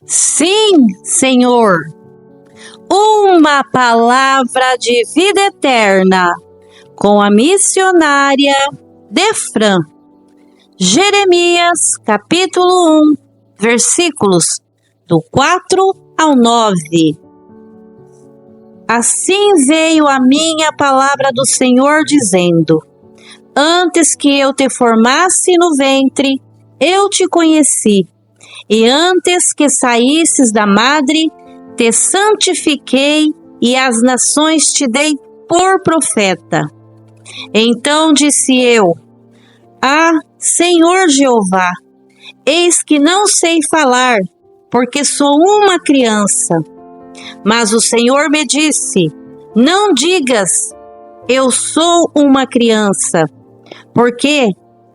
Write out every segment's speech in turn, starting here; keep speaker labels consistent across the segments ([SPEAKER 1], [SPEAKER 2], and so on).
[SPEAKER 1] Sim, Senhor, uma palavra de vida eterna com a missionária Defran. Jeremias, capítulo 1, versículos do 4 ao 9. Assim veio a minha palavra do Senhor dizendo: Antes que eu te formasse no ventre, eu te conheci, e antes que saísses da madre, te santifiquei, e às nações te dei por profeta. Então disse eu: Senhor Jeová, eis que não sei falar, porque sou uma criança. Mas o Senhor me disse: Não digas, eu sou uma criança, porque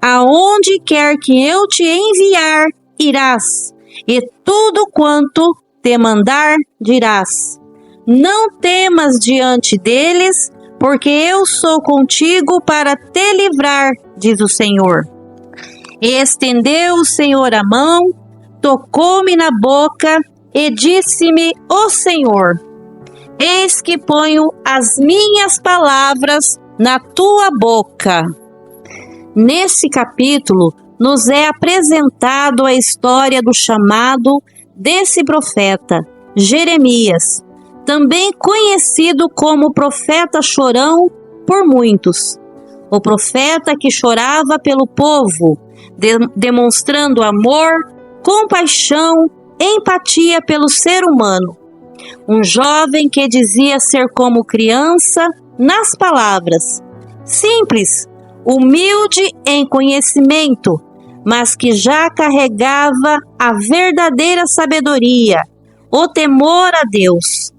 [SPEAKER 1] aonde quer que eu te enviar, irás, e tudo quanto te mandar, dirás. Não temas diante deles, porque eu sou contigo para te livrar, diz o Senhor. E estendeu o Senhor a mão, tocou-me na boca e disse-me o Senhor: Eis que ponho as minhas palavras na tua boca. Nesse capítulo, nos é apresentado a história do chamado desse profeta, Jeremias, também conhecido como profeta chorão por muitos. O profeta que chorava pelo povo, demonstrando amor, compaixão, empatia pelo ser humano. Um jovem que dizia ser como criança nas palavras, simples, humilde em conhecimento, mas que já carregava a verdadeira sabedoria, o temor a Deus.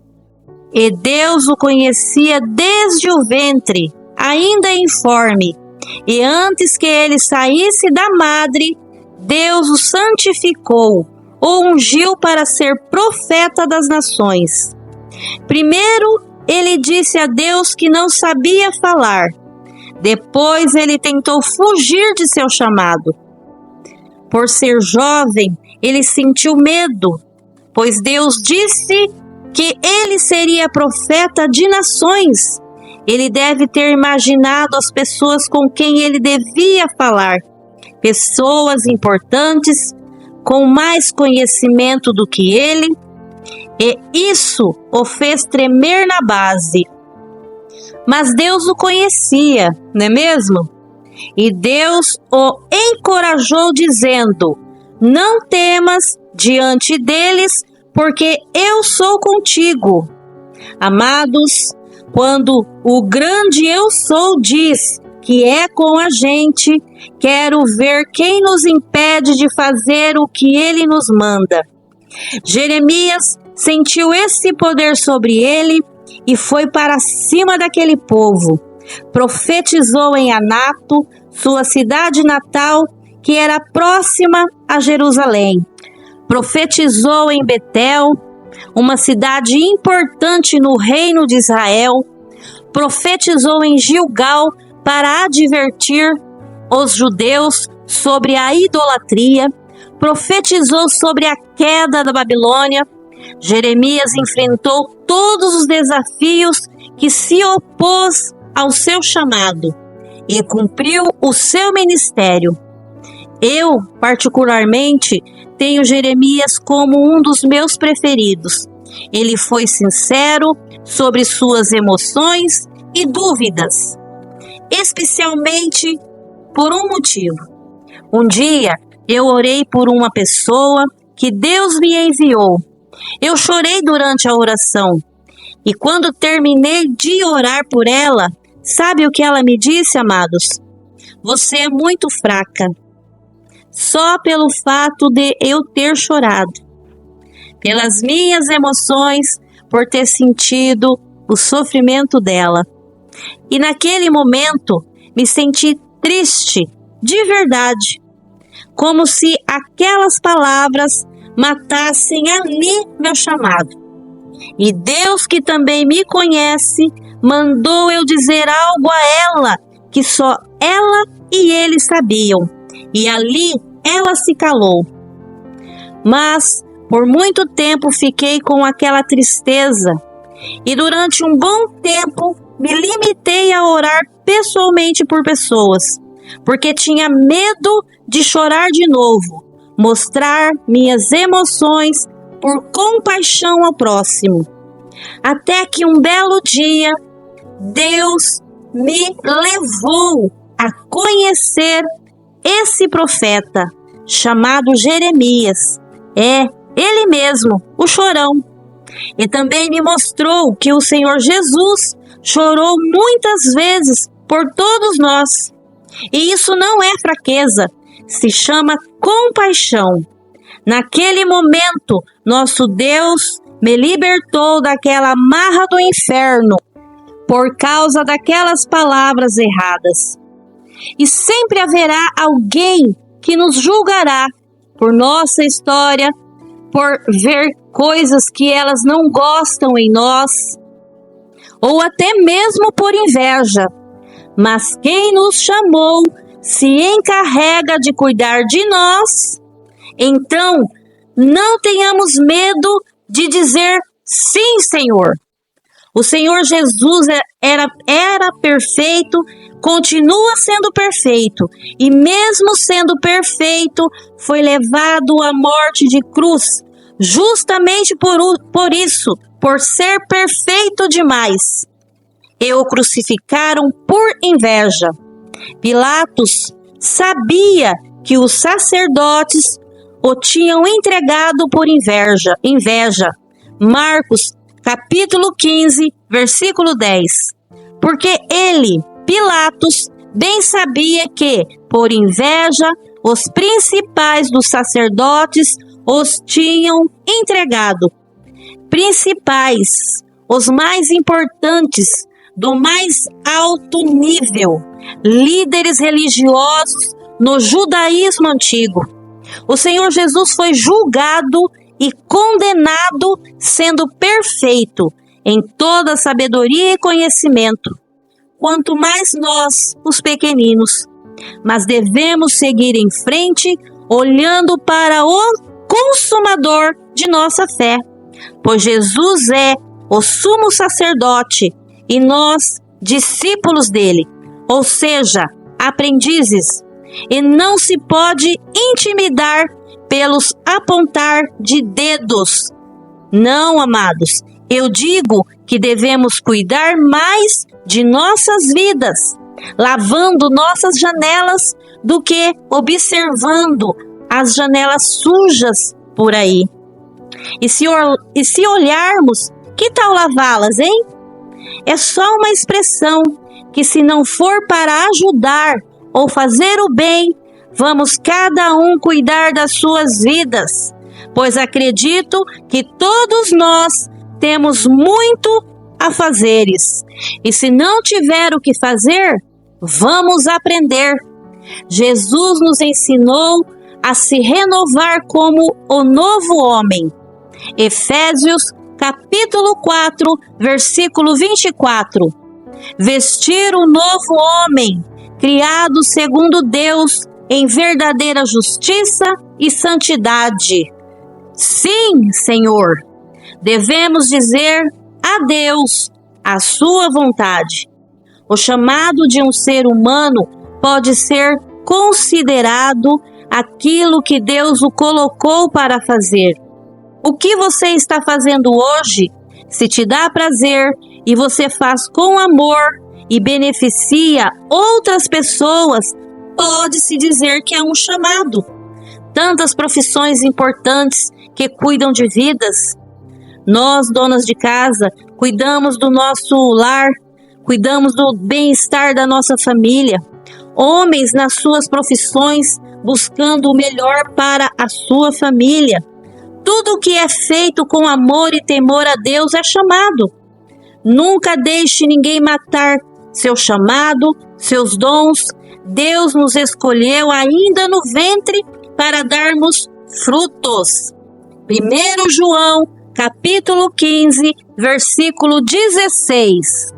[SPEAKER 1] E Deus o conhecia desde o ventre, ainda informe, e antes que ele saísse da madre, Deus o santificou, o ungiu para ser profeta das nações. Primeiro, ele disse a Deus que não sabia falar. Depois, ele tentou fugir de seu chamado. Por ser jovem, ele sentiu medo, pois Deus disse que ele seria profeta de nações. Ele deve ter imaginado as pessoas com quem ele devia falar, pessoas importantes, com mais conhecimento do que ele, e isso o fez tremer na base. Mas Deus o conhecia, não é mesmo? E Deus o encorajou dizendo: Não temas diante deles, porque eu sou contigo. Amados, quando o grande eu sou diz que é com a gente, quero ver quem nos impede de fazer o que ele nos manda. Jeremias sentiu esse poder sobre ele e foi para cima daquele povo. Profetizou em Anato, sua cidade natal, que era próxima a Jerusalém. Profetizou em Betel, uma cidade importante no reino de Israel. Profetizou em Gilgal para advertir os judeus sobre a idolatria. Profetizou sobre a queda da Babilônia. Jeremias enfrentou todos os desafios que se opôs ao seu chamado e cumpriu o seu ministério. Eu, particularmente, tenho Jeremias como um dos meus preferidos. Ele foi sincero sobre suas emoções e dúvidas, especialmente por um motivo. Um dia, eu orei por uma pessoa que Deus me enviou. Eu chorei durante a oração e quando terminei de orar por ela, sabe o que ela me disse, amados? Você é muito fraca. Só pelo fato de eu ter chorado, pelas minhas emoções, por ter sentido o sofrimento dela. E naquele momento me senti triste, de verdade, como se aquelas palavras matassem ali meu chamado. E Deus, que também me conhece, mandou eu dizer algo a ela que só ela e ele sabiam. E ali ela se calou. Mas Por muito tempo fiquei com aquela tristeza e durante um bom tempo me limitei a orar pessoalmente por pessoas, porque tinha medo de chorar de novo, mostrar minhas emoções por compaixão ao próximo. Até que um belo dia, Deus me levou a conhecer esse profeta chamado Jeremias. Ele mesmo, o chorão. E também me mostrou que o Senhor Jesus chorou muitas vezes por todos nós. E isso não é fraqueza, se chama compaixão. Naquele momento, nosso Deus me libertou daquela amarra do inferno por causa daquelas palavras erradas. E sempre haverá alguém que nos julgará por nossa história, por ver coisas que elas não gostam em nós, ou até mesmo por inveja. Mas quem nos chamou se encarrega de cuidar de nós. Então, não tenhamos medo de dizer sim, Senhor. O Senhor Jesus era perfeito, continua sendo perfeito, e mesmo sendo perfeito, foi levado à morte de cruz, justamente por isso, por ser perfeito demais. E o crucificaram por inveja. Pilatos sabia que os sacerdotes o tinham entregado por inveja. Marcos, capítulo 15, versículo 10. Porque ele, Pilatos, bem sabia que, por inveja, os principais dos sacerdotes os tinham entregado. Principais, os mais importantes, do mais alto nível, líderes religiosos no judaísmo antigo. O Senhor Jesus foi julgado e condenado sendo perfeito em toda sabedoria e conhecimento, quanto mais nós, os pequeninos. Mas devemos seguir em frente, olhando para o consumador de nossa fé, pois Jesus é o sumo sacerdote e nós, discípulos dele, ou seja, aprendizes, e não se pode intimidar pelos apontar de dedos. Não, amados, eu digo que devemos cuidar mais de nossas vidas, lavando nossas janelas, do que observando as janelas sujas por aí. E se olharmos, que tal lavá-las, hein? É só uma expressão que, se não for para ajudar ou fazer o bem, vamos cada um cuidar das suas vidas, pois acredito que todos nós temos muito a fazeres. E se não tiver o que fazer, vamos aprender. Jesus nos ensinou a se renovar como o novo homem. Efésios capítulo 4, versículo 24. Vestir o novo homem, criado segundo Deus, em verdadeira justiça e santidade. Sim, Senhor, devemos dizer a Deus a sua vontade. O chamado de um ser humano pode ser considerado aquilo que Deus o colocou para fazer. O que você está fazendo hoje, se te dá prazer e você faz com amor e beneficia outras pessoas, pode-se dizer que é um chamado. Tantas profissões importantes que cuidam de vidas. Nós, donas de casa, cuidamos do nosso lar, cuidamos do bem-estar da nossa família. Homens nas suas profissões, buscando o melhor para a sua família. Tudo o que é feito com amor e temor a Deus é chamado. Nunca deixe ninguém matar seu chamado, seus dons. Deus nos escolheu ainda no ventre para darmos frutos. 1 João, capítulo 15, versículo 16.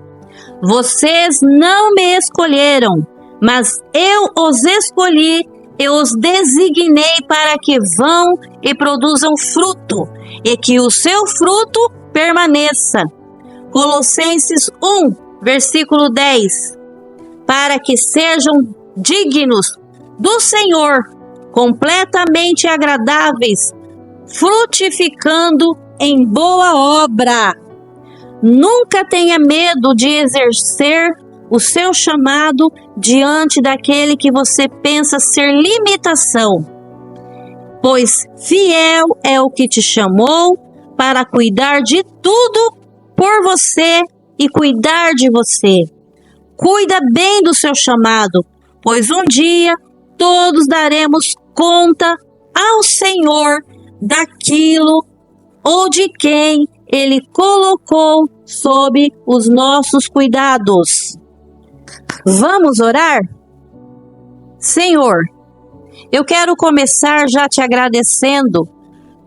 [SPEAKER 1] Vocês não me escolheram, mas eu os escolhi eu os designei para que vão e produzam fruto, e que o seu fruto permaneça. Colossenses 1, versículo 10. Para que sejam dignos do Senhor, completamente agradáveis, frutificando em boa obra. Nunca tenha medo de exercer o seu chamado diante daquele que você pensa ser limitação, pois fiel é o que te chamou para cuidar de tudo por você e cuidar de você. Cuida bem do seu chamado, pois um dia todos daremos conta ao Senhor daquilo ou de quem Ele colocou sob os nossos cuidados. Vamos orar? Senhor, eu quero começar já te agradecendo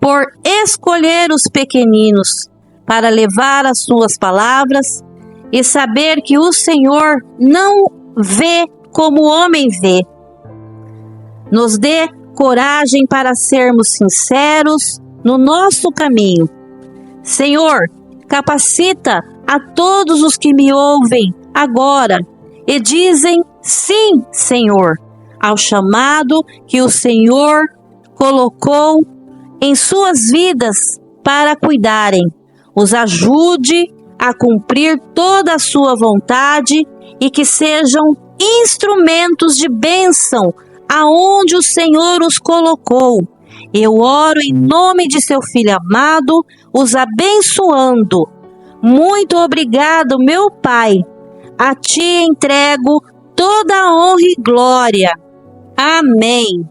[SPEAKER 1] por escolher os pequeninos para levar as suas palavras e saber que o Senhor não vê como o homem vê. Nos dê coragem para sermos sinceros no nosso caminho. Senhor, capacita a todos os que me ouvem agora e dizem sim, Senhor, ao chamado que o Senhor colocou em suas vidas para cuidarem. Os ajude a cumprir toda a sua vontade e que sejam instrumentos de bênção aonde o Senhor os colocou. Eu oro em nome de seu Filho amado, os abençoando. Muito obrigado, meu Pai. A ti entrego toda a honra e glória. Amém.